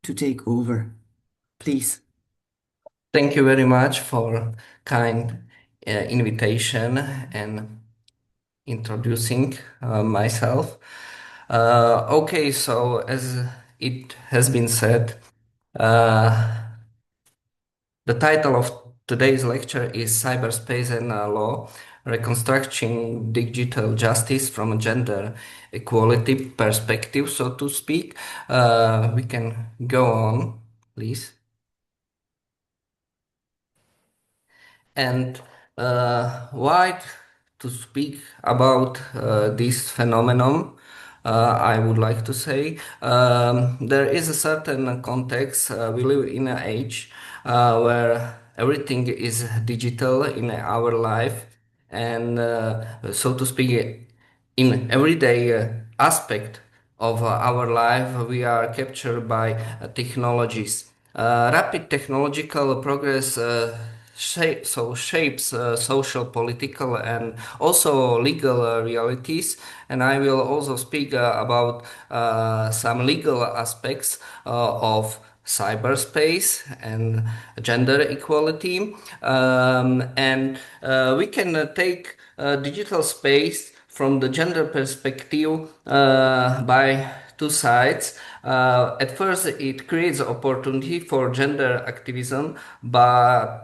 to take over. Please. Thank you very much for kind invitation and introducing myself. Okay, so as it has been said, uh, the title of today's lecture is Cyberspace and Law, Reconstructing Digital Justice from a Gender Equality Perspective, so to speak. We can go on, please. And why to speak about this phenomenon, I would like to say there is a certain context. We live in an age where everything is digital in our life, and so to speak, in everyday aspect of our life, we are captured by technologies. Rapid technological progress shapes social, political, and also legal realities. And I will also speak about some legal aspects of cyberspace and gender equality. And we can take digital space from the gender perspective by two sides. At first, it creates opportunity for gender activism, but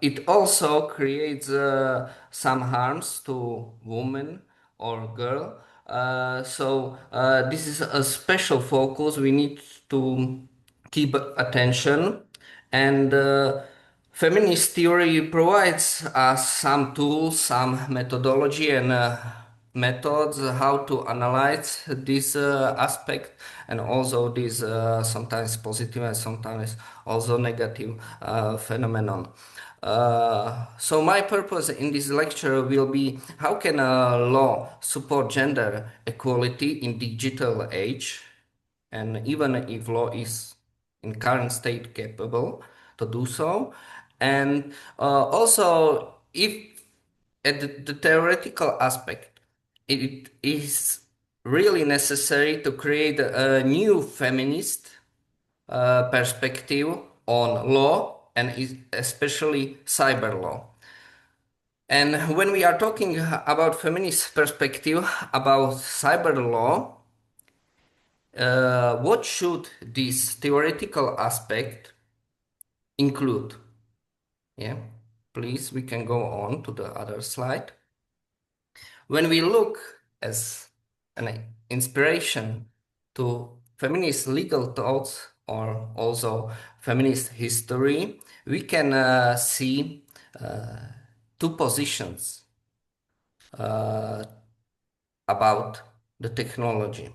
it also creates some harms to women or girl. So this is a special focus we need to keep attention, and feminist theory provides us some tools, some methodology, and methods how to analyze this aspect, and also this sometimes positive and sometimes also negative phenomenon. So my purpose in this lecture will be how can law support gender equality in digital age, and even if law is in current state capable to do so, and also if at the theoretical aspect it is really necessary to create a new feminist perspective on law and especially cyber law. And when we are talking about feminist perspective about cyber law, what should this theoretical aspect include? Yeah, please, we can go on to the other slide. When we look as an inspiration to feminist legal thoughts or also feminist history, we can see uh, two positions about the technology.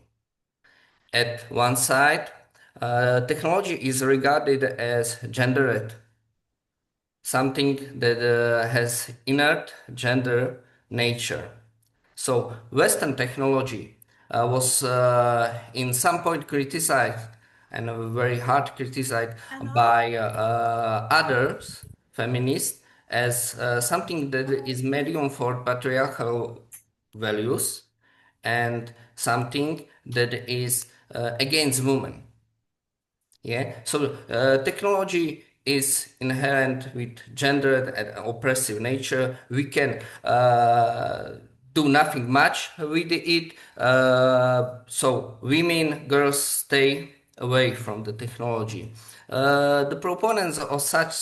At one side, technology is regarded as gendered, something that has inert gender nature. So Western technology was in some point criticized and very hard criticized by others, feminists, as something that is medium for patriarchal values and something that is against women. Yeah, so technology is inherent with gendered and oppressive nature. We can do nothing much with it. So women, girls stay away from the technology. The proponents of such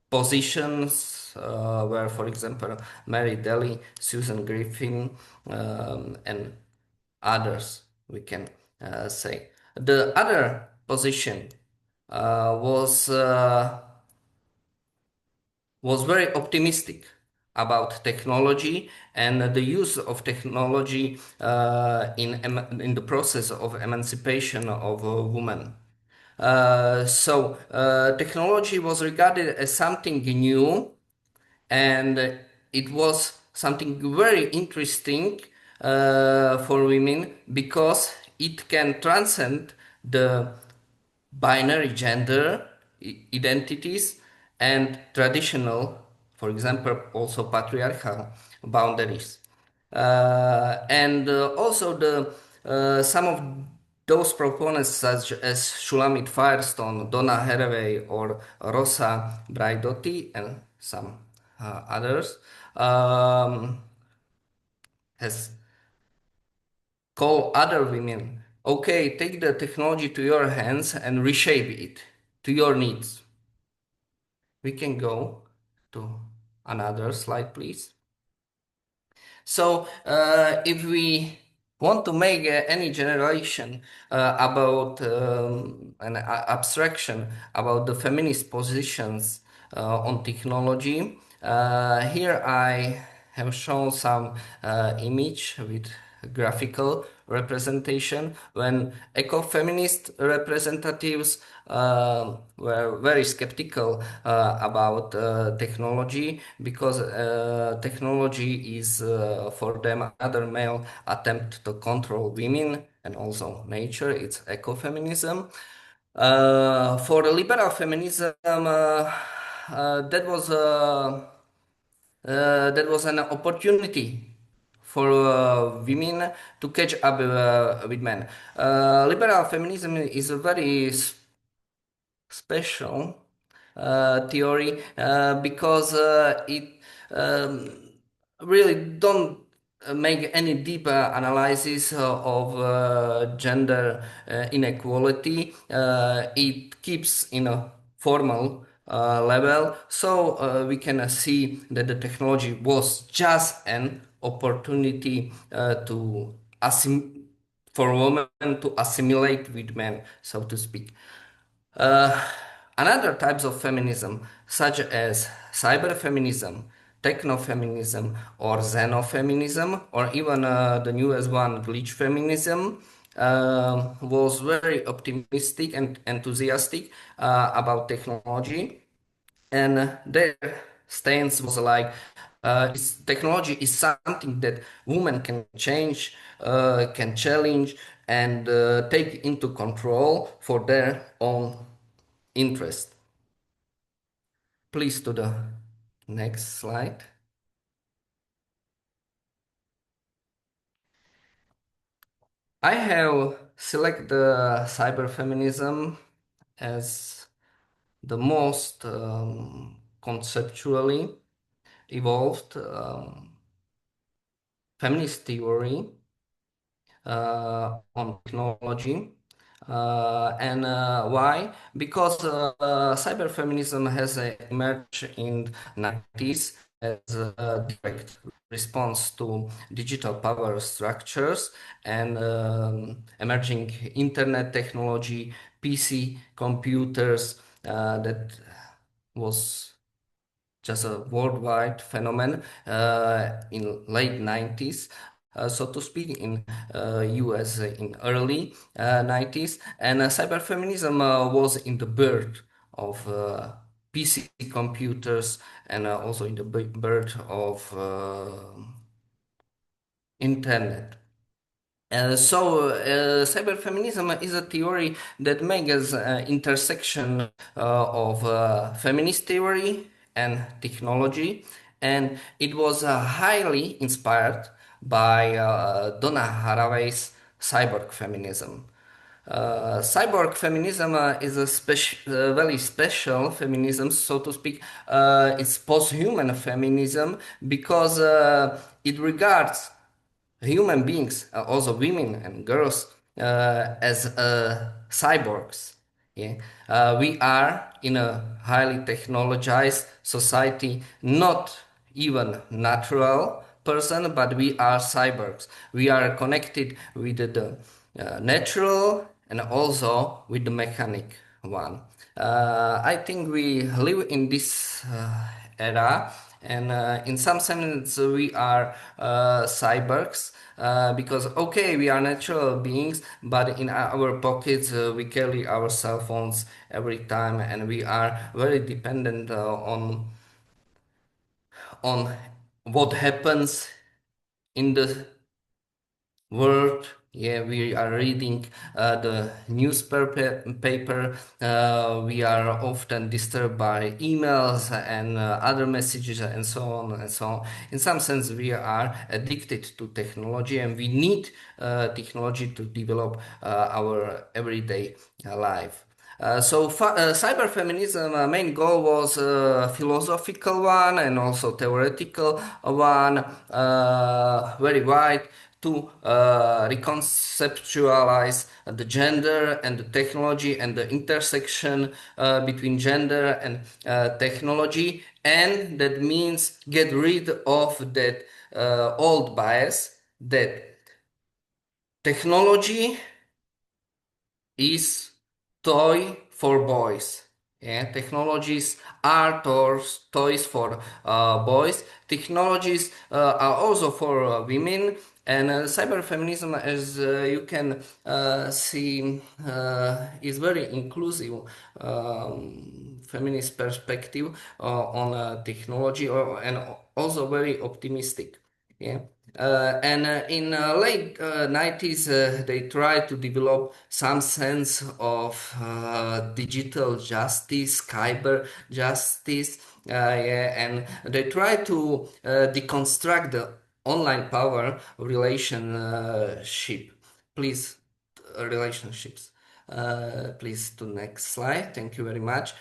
positions were, for example, Mary Daly, Susan Griffin, and others, we can say. The other position uh, was uh, was very optimistic about technology and the use of technology in the process of emancipation of women. Technology was regarded as something new, and it was something very interesting for women because it can transcend the binary gender identities and traditional, for example, also patriarchal boundaries. And also the some of those proponents such as Shulamit Firestone, Donna Haraway, or Rosa Braidotti, and some others, um, has called other women, okay, take the technology to your hands and reshape it to your needs. We can go to another slide, please. So, if we want to make any generation about an abstraction about the feminist positions on technology, here I have shown some image with graphical representation when ecofeminist representatives were very skeptical about technology because technology is for them another male attempt to control women and also nature. It's ecofeminism. For the liberal feminism, that was an opportunity for women to catch up with men. Liberal feminism is a very special theory because it um, really don't make any deeper analysis of gender inequality. It keeps in a formal level, so we can see that the technology was just an opportunity for women to assimilate with men, so to speak. Uh, Another types of feminism, such as cyberfeminism, technofeminism, or xenofeminism, or even the newest one, glitch feminism, was very optimistic and enthusiastic about technology, and their stance was like, technology is something that women can change, can challenge, and take into control for their own interest. Please to the next slide. I have selected cyberfeminism as the most conceptually evolved feminist theory on technology. And why? Because cyberfeminism has emerged in 90s as a direct response to digital power structures and emerging internet technology, PC computers that was just a worldwide phenomenon in late 90s, so to speak, in US in early 90s. And cyberfeminism was in the birth of PC computers and also in the birth of internet. Cyberfeminism is a theory that makes intersection of feminist theory and technology, and it was highly inspired by Donna Haraway's cyborg feminism. Cyborg feminism is a very special feminism, so to speak. It's post-human feminism because it regards human beings, also women and girls, as cyborgs. Yeah? We are in a highly technologized society, not even natural person, but we are cyborgs. We are connected with the natural and also with the mechanic one. I think we live in this era, and in some sense we are cyborgs. Because okay, we are natural beings, but in our pockets we carry our cell phones every time, and we are very dependent on what happens in the world Yeah, we are reading the newspaper. We are often disturbed by emails and other messages and so on and so on. In some sense, we are addicted to technology, and we need technology to develop our everyday life. Cyberfeminism main goal was a philosophical one and also theoretical one, very wide, to reconceptualize the gender and the technology and the intersection between gender and technology, and that means get rid of that old bias that technology is toy for boys. Yeah, technologies are toys for boys. Technologies are also for women. And cyberfeminism, as you can see, is very inclusive feminist perspective on technology, and also very optimistic. Yeah. And in late 90s, they tried to develop some sense of digital justice, cyber justice, yeah, and they tried to deconstruct the online power relationship. Please, relationships. Please to next slide. Thank you very much.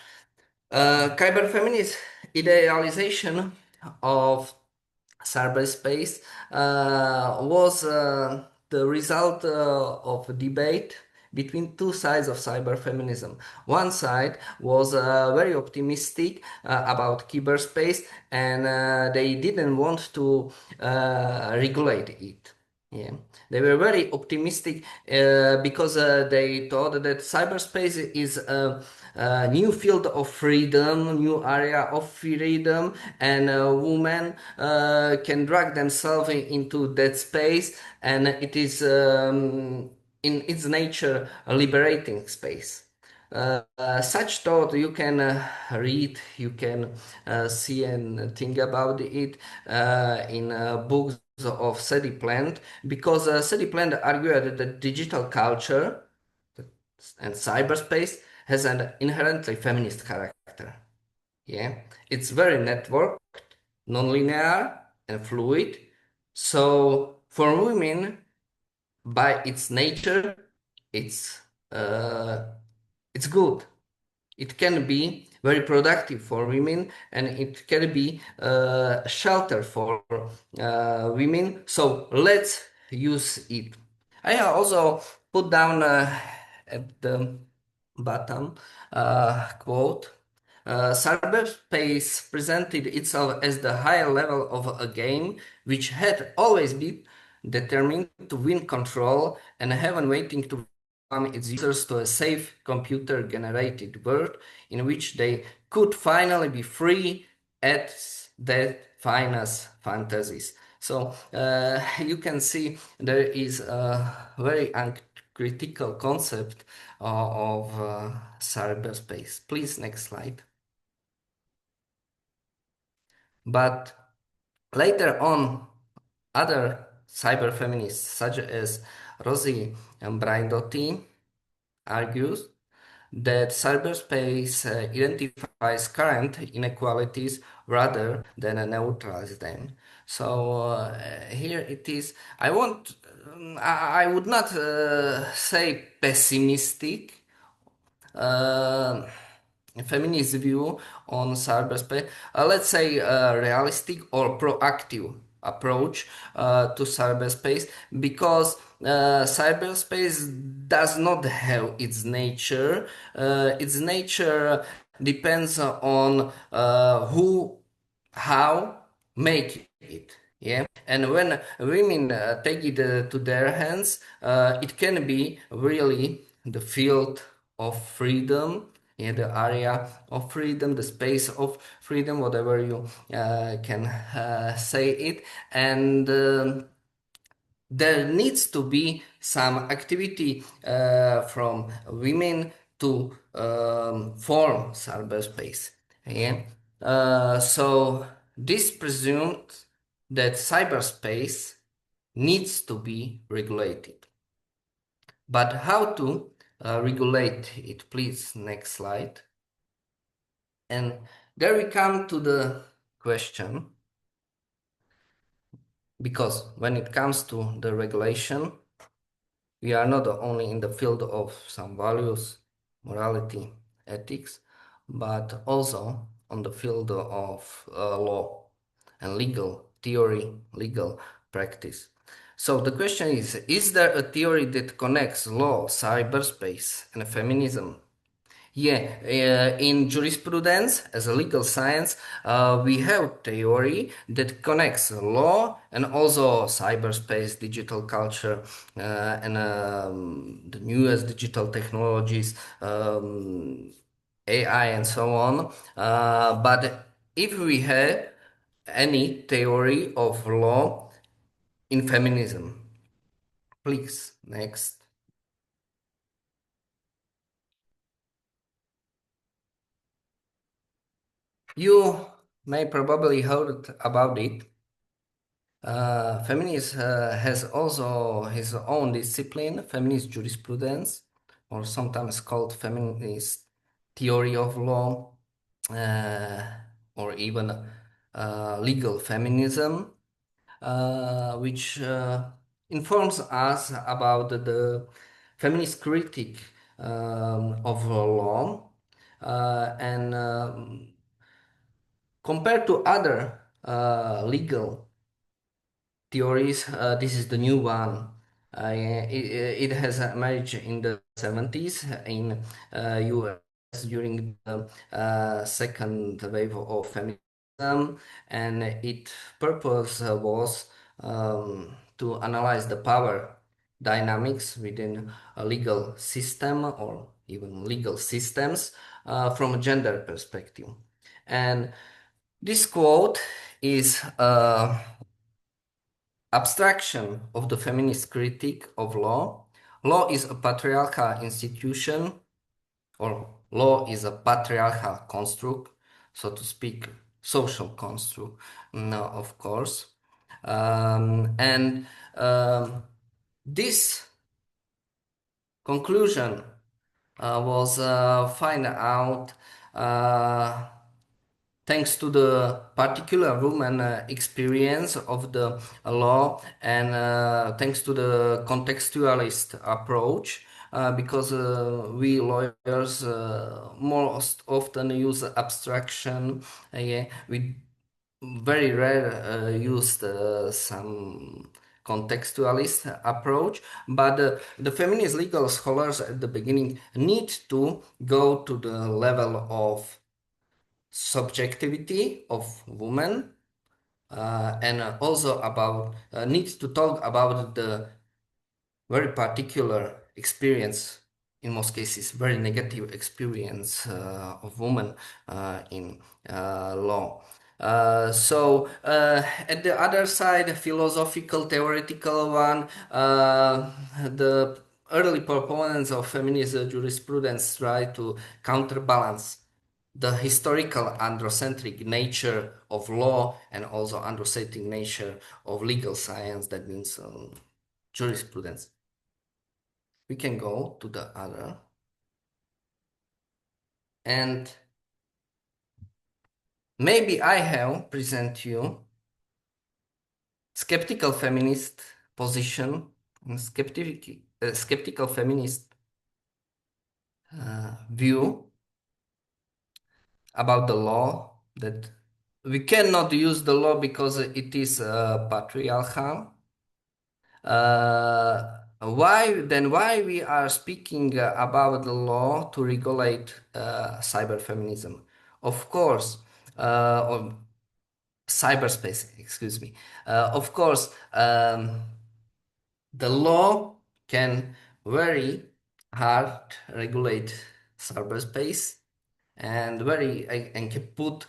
Cyberfeminist idealization of Cyberspace was the result of a debate between two sides of cyberfeminism. One side was very optimistic about cyberspace, and they didn't want to regulate it. Yeah. They were very optimistic because they thought that cyberspace is a new field of freedom, new area of freedom, and women can drag themselves into that space, and it is in its nature a liberating space. Such thought you can read, you can see and think about it in books of Sadie Plant, because Sadie Plant argued that the digital culture and cyberspace has an inherently feminist character. Yeah, it's very networked, non-linear, and fluid. So for women, by its nature, it's uh, it's good. It can be very productive for women, and it can be shelter for women. So let's use it. I also put down at the bottom quote. Cyberspace presented itself as the higher level of a game which had always been determined to win control and heaven waiting to its users to a safe computer-generated world in which they could finally be free as their finest fantasies. So you can see there is a very uncritical concept of cyberspace. Please, next slide. But later on, other cyberfeminists such as Rosie Braidotti argues that cyberspace identifies current inequalities rather than neutralize them. So here it is. I would not say pessimistic uh, feminist view on cyberspace. Let's say a realistic or proactive approach to cyberspace, because cyberspace does not have its nature. Its nature depends on who, how make it. Yeah, and when women take it to their hands, it can be really the field of freedom, yeah, the area of freedom, the space of freedom, whatever you can say it. And there needs to be some activity from women to form cyberspace. Yeah. So this presumed that cyberspace needs to be regulated. But how to regulate it? Please, next slide. And there we come to the question, because when it comes to the regulation, we are not only in the field of some values, morality, ethics, but also on the field of law and legal theory, legal practice. So the question is there a theory that connects law, cyberspace, and feminism? Yeah, in jurisprudence, as a legal science, we have theory that connects law and also cyberspace, digital culture, and the newest digital technologies, AI, and so on. But if we have any theory of law in feminism, please, next. You may probably heard about it. Feminist has also his own discipline, feminist jurisprudence, or sometimes called feminist theory of law, uh, or even legal feminism, which informs us about the feminist critique of law, and compared to other legal theories. This is the new one. It has emerged in the 70s in US during the second wave of feminism, and its purpose was to analyze the power dynamics within a legal system or even legal systems from a gender perspective. And this quote is abstraction of the feminist critique of law. Law is a patriarchal institution, or law is a patriarchal construct, so to speak, social construct, no, of course. And this conclusion was find out uh, thanks to the particular woman experience of the law, and thanks to the contextualist approach, because we lawyers most often use abstraction. Yeah, we very rare used some contextualist approach, but the feminist legal scholars at the beginning need to go to the level of subjectivity of women, and also about needs to talk about the very particular experience, in most cases very negative experience of women in law. At the other side, philosophical, theoretical one, the early proponents of feminist jurisprudence try to counterbalance the historical androcentric nature of law and also androcentric nature of legal science, that means jurisprudence. We can go to the other, and maybe I have present you skeptical feminist position, skeptical feminist view about the law, that we cannot use the law because it is patriarchal. Why we are speaking about the law to regulate cyberfeminism? Of course, or cyberspace, excuse me. Of course, the law can very hard regulate cyberspace, and and can put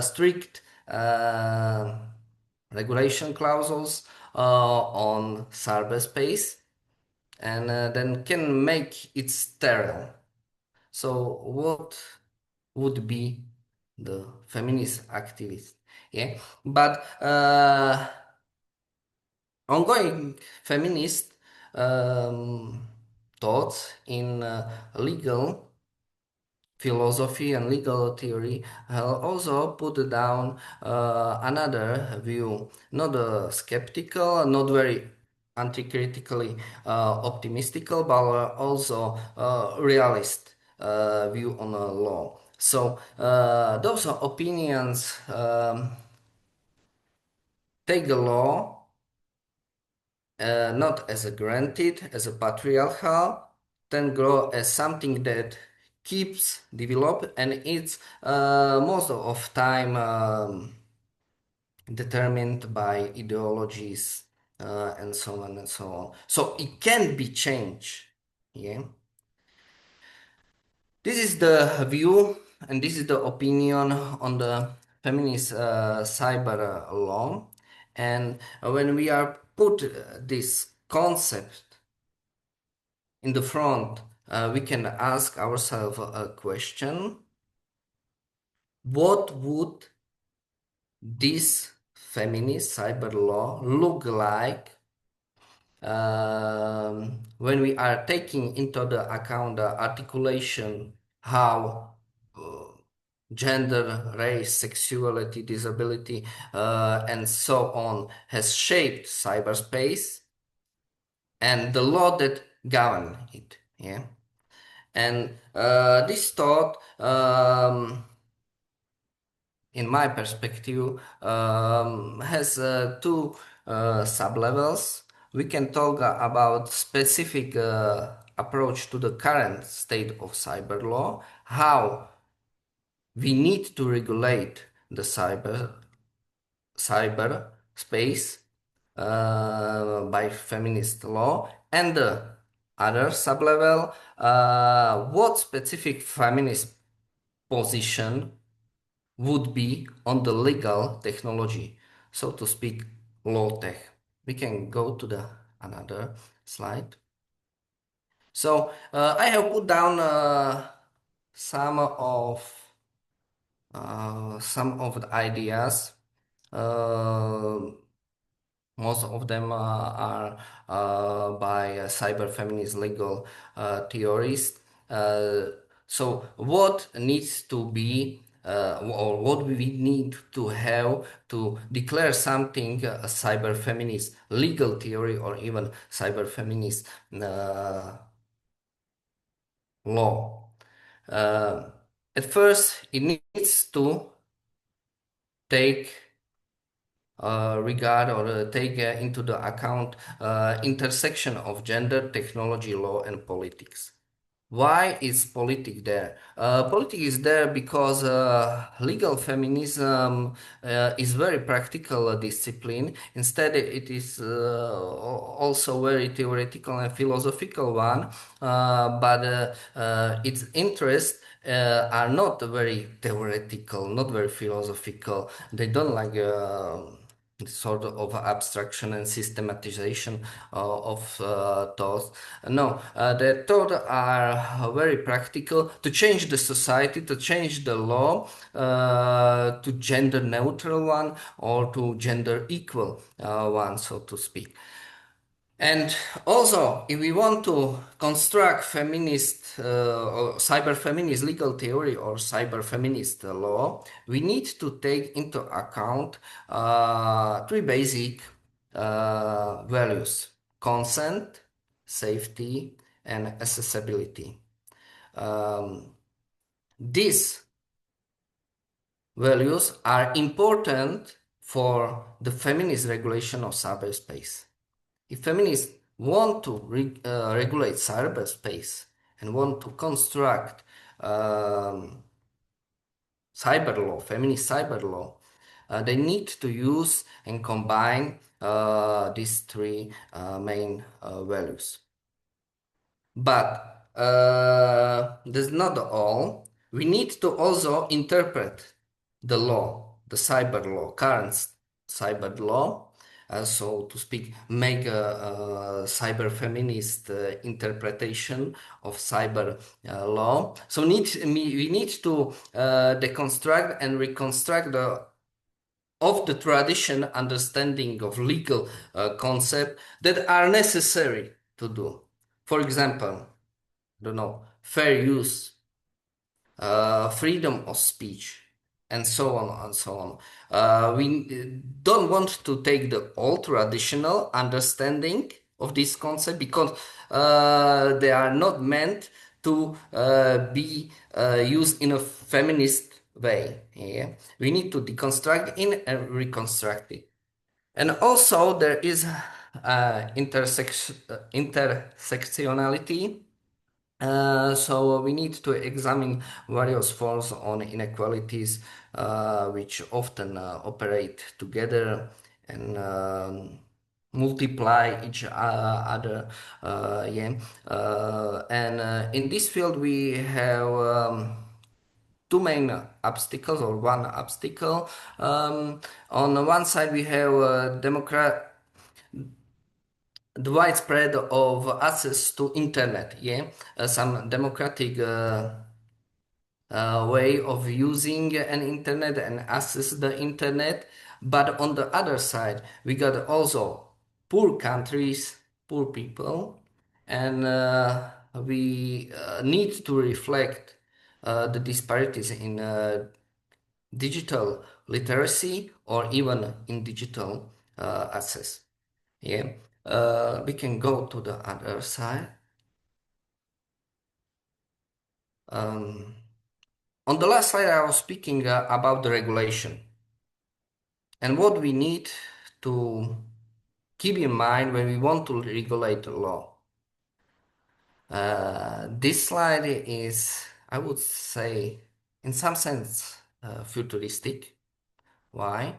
strict regulation clauses on cyberspace, and then can make it sterile. So what would be the feminist activist? Yeah, but ongoing feminist um, thoughts in legal philosophy and legal theory also put down another view, not skeptical, not very anti-critically optimistical, but also realist view on law. So those opinions take the law not as a granted, as a patriarchal, then grow as something that keeps develop, and it's most of time determined by ideologies and so on and so on. So it can be changed. Yeah. This is the view and this is the opinion on the feminist cyber law. And when we are put this concept in the front, we can ask ourselves a question. What would this feminist cyber law look like when we are taking into the account the articulation how gender, race, sexuality, disability, and so on has shaped cyberspace and the law that govern it. Yeah. And this thought, in my perspective, has two sub-levels. We can talk about specific approach to the current state of cyber law, how we need to regulate the cyber space by feminist law, and the other sub-level, what specific feminist position would be on the legal technology, so to speak, law tech. We can go to the another slide. So I have put down some of the ideas. Most of them are by cyber feminist legal theorists. So what needs to be or what we need to have to declare something a cyber feminist legal theory or even cyber feminist law. At first, it needs to take regard or take into the account intersection of gender, technology, law, and politics. Why is politics there? Politics is there because legal feminism is very practical discipline. Instead, it is also very theoretical and philosophical one. But its interests are not very theoretical, not very philosophical. They don't like sort of abstraction and systematization of thoughts. No, the thoughts are very practical to change the society, to change the law to gender neutral one or to gender equal one, so to speak. And also, if we want to construct feminist or cyber feminist legal theory or cyber feminist law, we need to take into account three basic values: consent, safety, and accessibility. These values are important for the feminist regulation of cyberspace. If feminists want to regulate cyberspace and want to construct cyber law, feminist cyber law, they need to use and combine these three main values. But that's not all. We need to also interpret the law, the cyber law, current cyber law, so to speak, make a cyber feminist interpretation of cyber law. So we need to deconstruct and reconstruct of the tradition understanding of legal concept that are necessary to do. For example, I don't know, fair use, freedom of speech, and so on and so on. We don't want to take the old traditional understanding of this concept because they are not meant to be used in a feminist way. Yeah? We need to deconstruct it and reconstruct it. And also there is intersectionality, so we need to examine various forms on inequalities which often operate together and multiply each other. Yeah. And in this field we have two main obstacles or one obstacle. On one side we have the widespread of access to internet, yeah, some democratic way of using an internet and access the internet. But on the other side, we got also poor countries, poor people, and we need to reflect the disparities in digital literacy or even in digital access. Yeah, we can go to the other side. Um, on the last slide, I was speaking about the regulation and what we need to keep in mind when we want to regulate the law. This slide is, I would say, in some sense, futuristic. Why?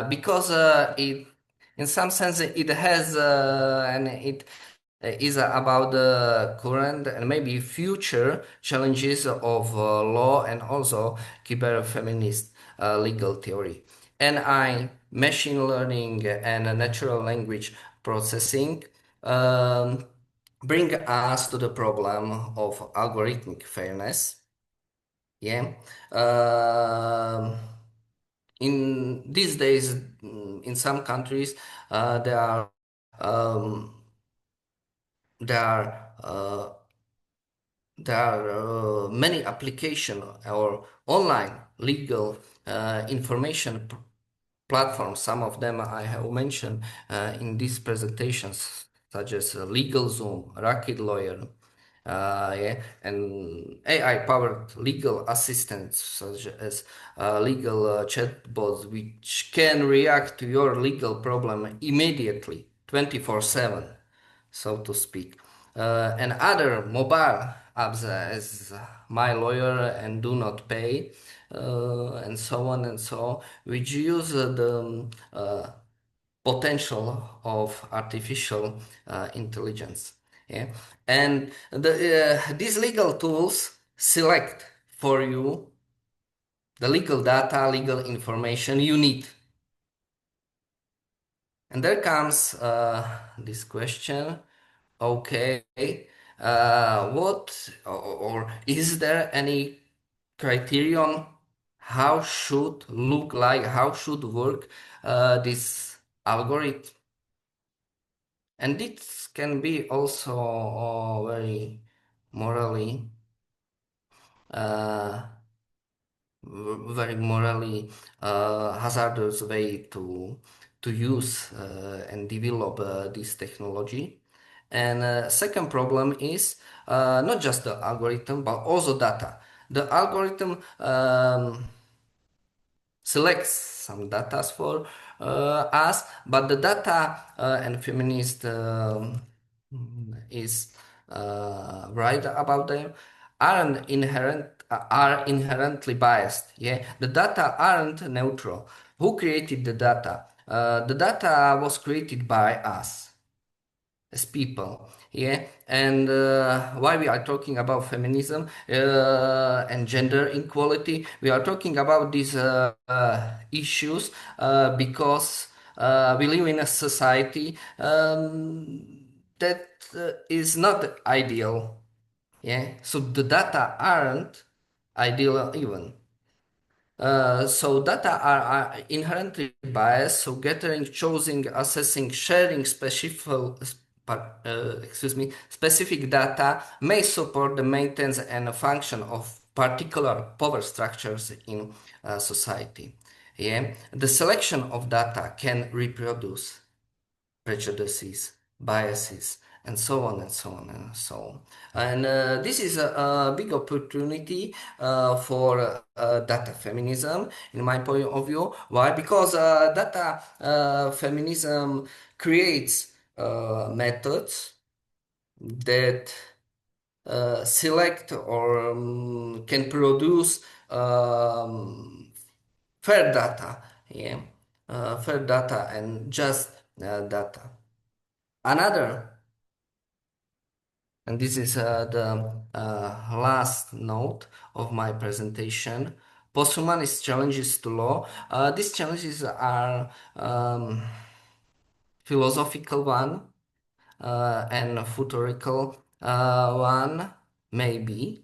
Because in some sense, it has and it is about the current and maybe future challenges of law and also cyber feminist legal theory. NI, machine learning, and natural language processing um, bring us to the problem of algorithmic fairness. Yeah. Um, in these days, in some countries, there are um, there are there are many application or online legal information platforms. Some of them I have mentioned in these presentations, such as LegalZoom, Rocket Lawyer, yeah, and AI-powered legal assistants such as legal chatbots, which can react to your legal problem immediately, 24/7, so to speak. And other mobile apps as My Lawyer and Do Not Pay, and so on and so on, which use the potential of artificial intelligence. Yeah, and these legal tools select for you the legal data, legal information you need. And there comes this question. Okay, what or is there any criterion how should look like, how should work this algorithm? And this can be also very morally uh, very morally hazardous way to use and develop this technology. And second problem is not just the algorithm but also data. The algorithm selects some data for us, but the data and feminist is right about them are inherently biased. Yeah, the data aren't neutral. Who created the data? The data was created by us as people. Yeah, and why we are talking about feminism and gender equality, we are talking about these issues because we live in a society that is not ideal. Yeah, so the data aren't ideal even. So data are inherently biased, so gathering, choosing, assessing, sharing specific data may support the maintenance and function of particular power structures in society. Yeah, the selection of data can reproduce prejudices, biases, and so on and so on and so on. And this is a big opportunity for data feminism, in my point of view. Why? Because data feminism creates methods that select or can produce fair data, yeah, fair data and just data. Another, and this is the last note of my presentation, posthumanist challenges to law. These challenges are philosophical one and futurical one, maybe,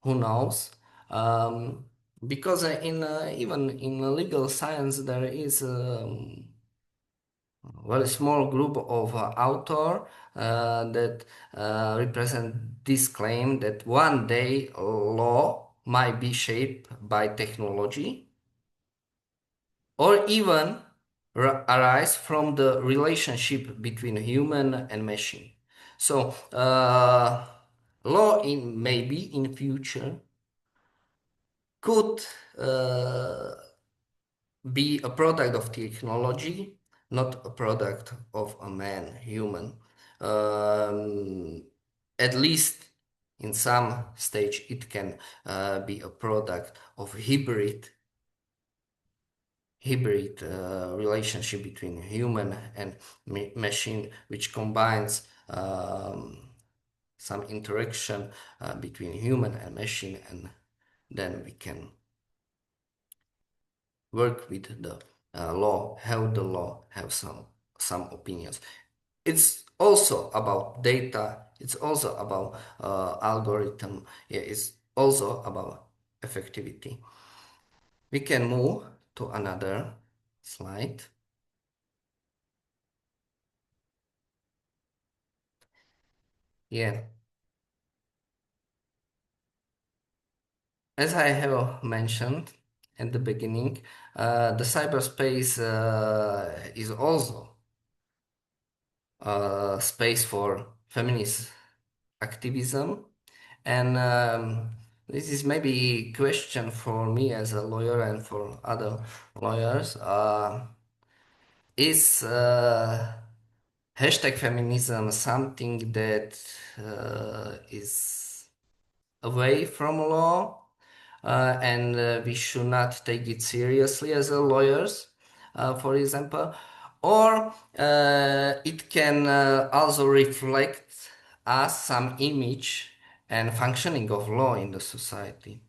who knows? Um, because in even in legal science there is very small group of author that represent this claim that one day law might be shaped by technology or even arise from the relationship between human and machine. So law in maybe in future could uh, be a product of technology, not a product of a man, human. Um, at least in some stage, it can be a product of hybrid relationship between human and machine, which combines some interaction between human and machine, and then we can work with the law, have the law have some opinions. It's also about data. It's also about algorithm. Yeah, it's also about effectivity. We can move to another slide. Yeah, as I have mentioned at the beginning, the cyberspace is also a space for feminist activism. And this is maybe a question for me as a lawyer and for other lawyers. Is hashtag feminism something that is away from law and we should not take it seriously as a lawyers, for example, or it can also reflect us some image and functioning of law in the society.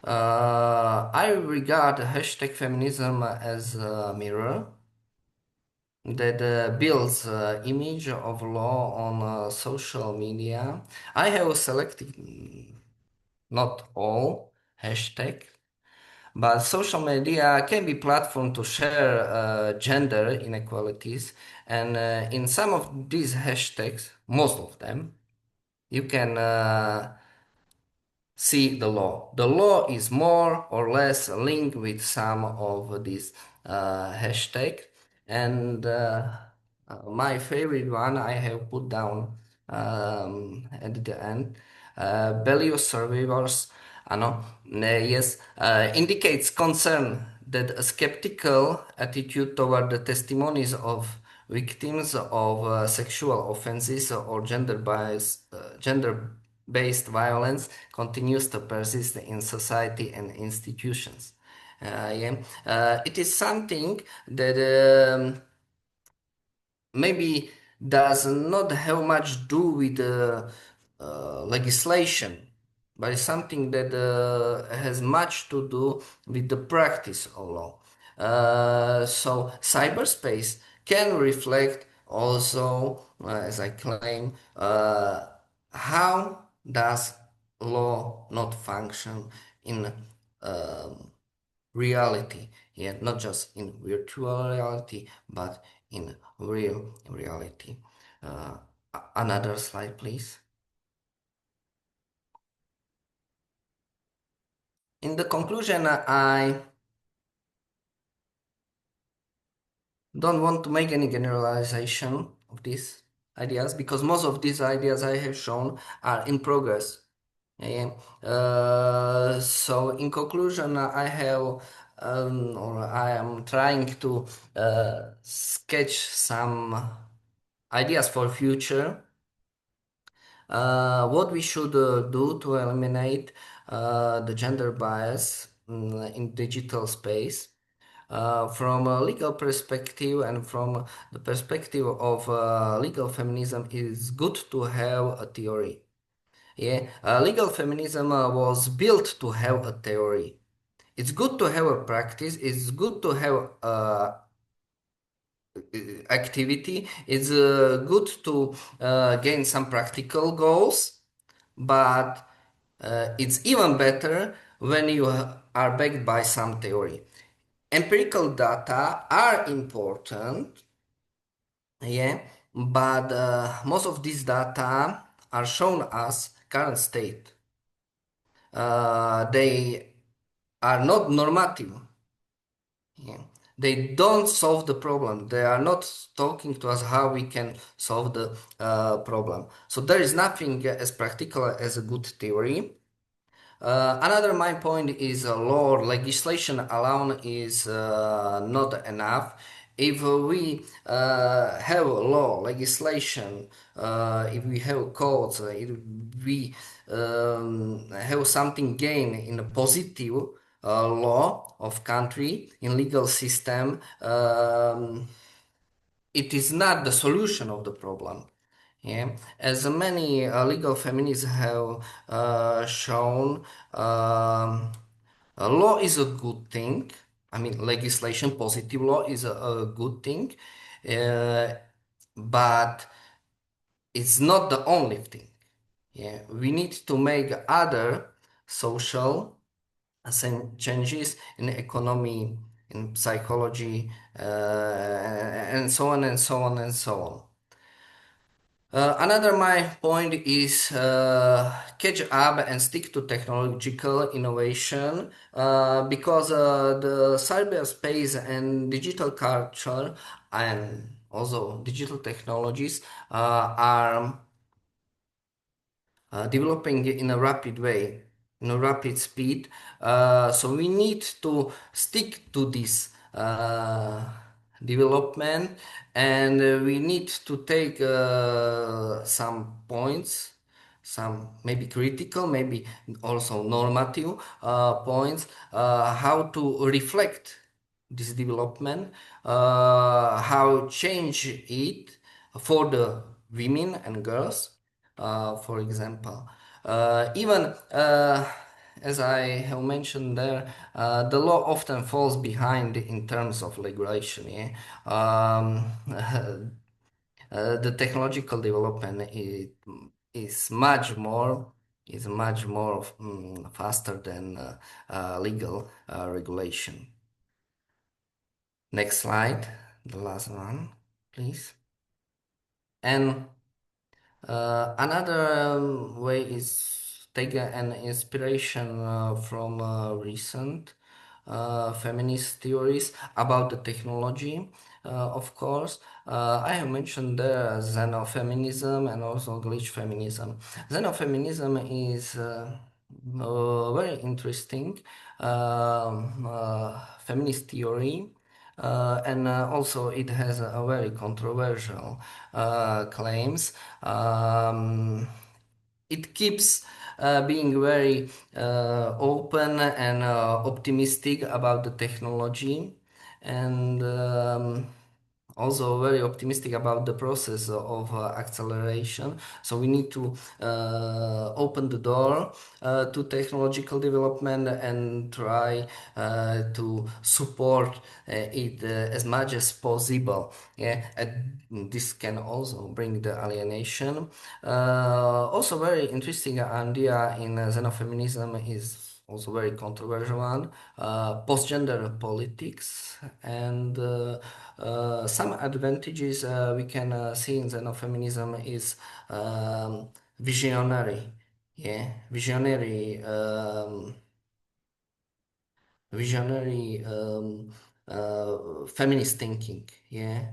I regard hashtag feminism as a mirror that builds image of law on social media. I have selected not all hashtag, but social media can be platform to share gender inequalities, and in some of these hashtags, most of them, you can see the law. The law is more or less linked with some of these hashtag, and my favorite one I have put down at the end. Value survivors, no, yes, indicates concern that a skeptical attitude toward the testimonies of victims of sexual offenses or gender-based violence continues to persist in society and institutions. Yeah. It is something that maybe does not have much do with the legislation, but it's something that has much to do with the practice of law. So cyberspace can reflect also, as I claim, how does law not function in reality, yet not just in virtual reality, but in real reality. Another slide, please. In the conclusion, I don't want to make any generalization of these ideas because most of these ideas I have shown are in progress. Yeah. So in conclusion, I have or I am trying to sketch some ideas for future. What we should do to eliminate the gender bias in digital space. From a legal perspective and from the perspective of legal feminism, it is good to have a theory. Yeah, legal feminism was built to have a theory. It's good to have a practice. It's good to have activity. It's good to gain some practical goals, but it's even better when you are backed by some theory. Empirical data are important, yeah, but most of these data are shown as current state. They are not normative. Yeah. They don't solve the problem. They are not talking to us how we can solve the problem. So there is nothing as practical as a good theory. Another my point is law or legislation alone is not enough. If we have law, legislation, if we have codes, if we have something gain in a positive law of country, in legal system, it is not the solution of the problem. Yeah, as many legal feminists have shown, law is a good thing. I mean, legislation, positive law is a good thing, uh, but it's not the only thing. Yeah, we need to make other social same changes in economy, in psychology, and so on and so on and so on. Another my point is catch up and stick to technological innovation because the cyberspace and digital culture and also digital technologies are developing in a rapid way, in a rapid speed. So we need to stick to this development, and we need to take some points, some maybe critical, maybe also normative points, how to reflect this development, how change it for the women and girls, for example. Even as I have mentioned there, the law often falls behind in terms of regulation. Yeah? The technological development is much more faster than legal regulation. Next slide, the last one, please. And another way is take an inspiration from recent feminist theories about the technology. Of course, I have mentioned there xenofeminism and also glitch feminism. Xenofeminism is very interesting feminist theory. And also it has a very controversial claims. It keeps being very open and optimistic about the technology, and also very optimistic about the process of acceleration. So we need to open the door to technological development and try to support it as much as possible. Yeah, and this can also bring the alienation. Also, very interesting idea in xenofeminism is also very controversial one, post-gender politics, and some advantages we can see in xenofeminism is visionary, yeah, visionary feminist thinking, yeah,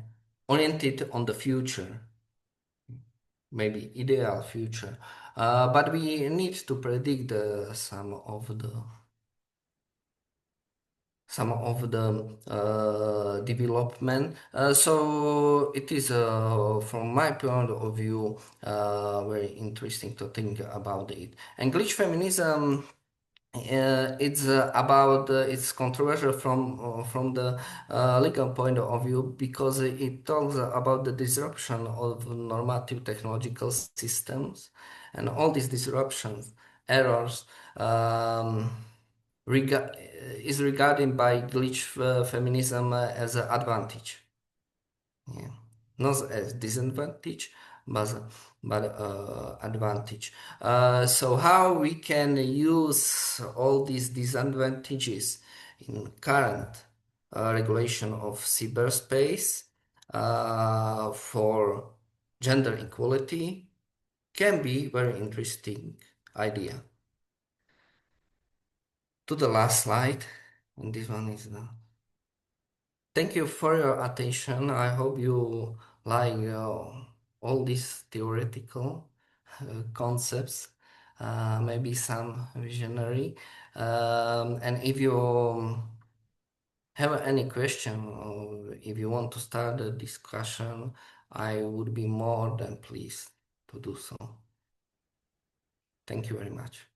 oriented on the future, maybe ideal future. But we need to predict some of the development. So it is, from my point of view, very interesting to think about it. And glitch feminism, it's controversial from the legal point of view because it talks about the disruption of normative technological systems, and all these disruptions, errors, um, rega- is regarded by glitch feminism as an advantage. Yeah. Not as disadvantage, but advantage. So how we can use all these disadvantages in current regulation of cyberspace for gender equality can be very interesting idea. To the last slide, and this one is the. Thank you for your attention. I hope you like all these theoretical concepts, maybe some visionary. And if you have any question or if you want to start a discussion, I would be more than pleased to do so. Thank you very much.